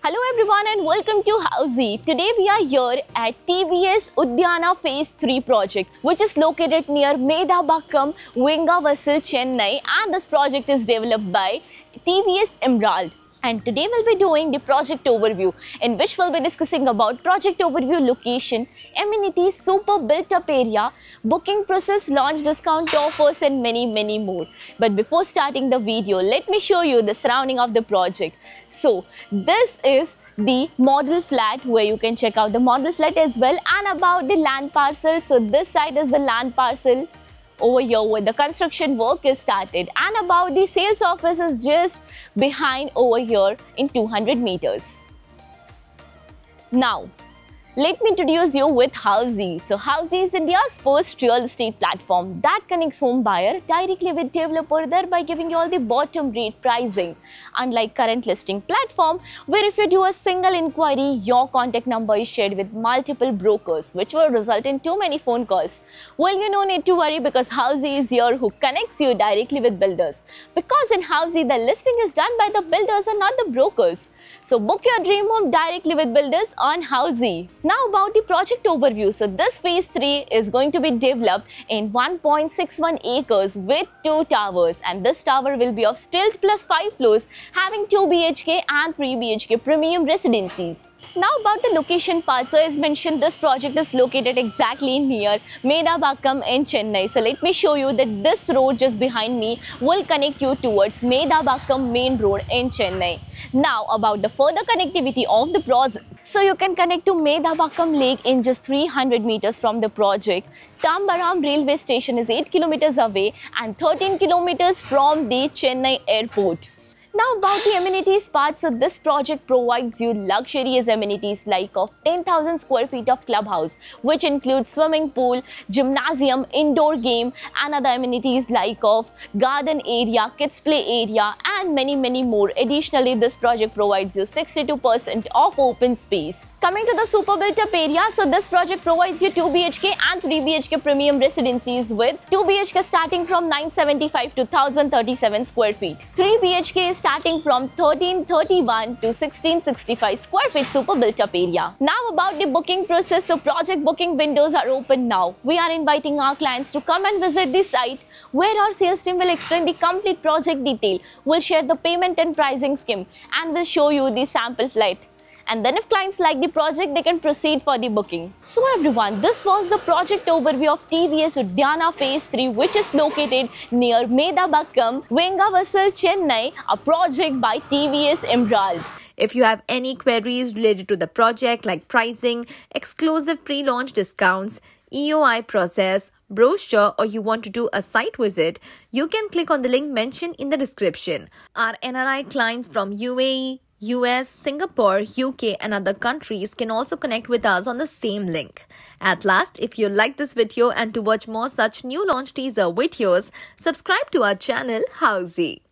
Hello everyone and welcome to Housey. Today we are here at TVS Udhyana Phase 3 project, which is located near Medhabakkam, Vengavassal, Chennai, and this project is developed by TVS Emerald. And today we'll be doing the project overview, in which we'll be discussing about project overview, location, amenities, super built up area, booking process, launch discount offers and many more. But before starting the video, let me show you the surrounding of the project. So this is the model flat where you can check out the model flat as well, and about the land parcel. So this side is the land parcel over here where the construction work is started, and about the sales office is just behind over here in 200 meters. Now let me introduce you with Housey. So Housey is India's first real estate platform that connects home buyer directly with developer, thereby giving you all the bottom rate pricing. Unlike current listing platform, where if you do a single inquiry, your contact number is shared with multiple brokers, which will result in too many phone calls. Well, you no need to worry, because Housey is here who connects you directly with builders. Because in Housey, the listing is done by the builders and not the brokers. So book your dream home directly with builders on Housey. Now about the project overview. So this phase 3 is going to be developed in 1.61 acres with 2 towers, and this tower will be of stilt plus 5 floors, having 2 BHK and 3 BHK premium residencies. Now about the location part. So as mentioned, this project is located exactly near Medhabakkam in Chennai. So let me show you that this road just behind me will connect you towards Medhabakkam main road in Chennai. Now about the further connectivity of the project. So you can connect to Medhabakkam Lake in just 300 meters from the project. Tambaram railway station is 8 kilometers away and 13 kilometers from the Chennai airport. Now about the amenities part. So this project provides you luxurious amenities like of 10,000 square feet of clubhouse, which includes swimming pool, gymnasium, indoor game, and other amenities like of garden area, kids play area, and many more. Additionally, this project provides you 62% of open space. Coming to the super built up area, so this project provides you 2 BHK and 3 BHK premium residencies with 2 BHK starting from 975 to 1037 square feet. 3 BHK is starting from 1331 to 1665 square feet super built up area. Now about the booking process. So project booking windows are open now. We are inviting our clients to come and visit the site, where our sales team will explain the complete project detail, will share the payment and pricing scheme, and will show you the sample flight. And then if clients like the project, they can proceed for the booking. So everyone, this was the project overview of TVS Udhyana Phase 3, which is located near Medhabakkam, Vengavassal, Chennai, a project by TVS Emerald. If you have any queries related to the project like pricing, exclusive pre-launch discounts, EOI process, brochure, or you want to do a site visit, you can click on the link mentioned in the description. Our NRI clients from UAE, US, Singapore, UK and other countries can also connect with us on the same link. At last, if you like this video and to watch more such new launch teaser videos, subscribe to our channel Housey.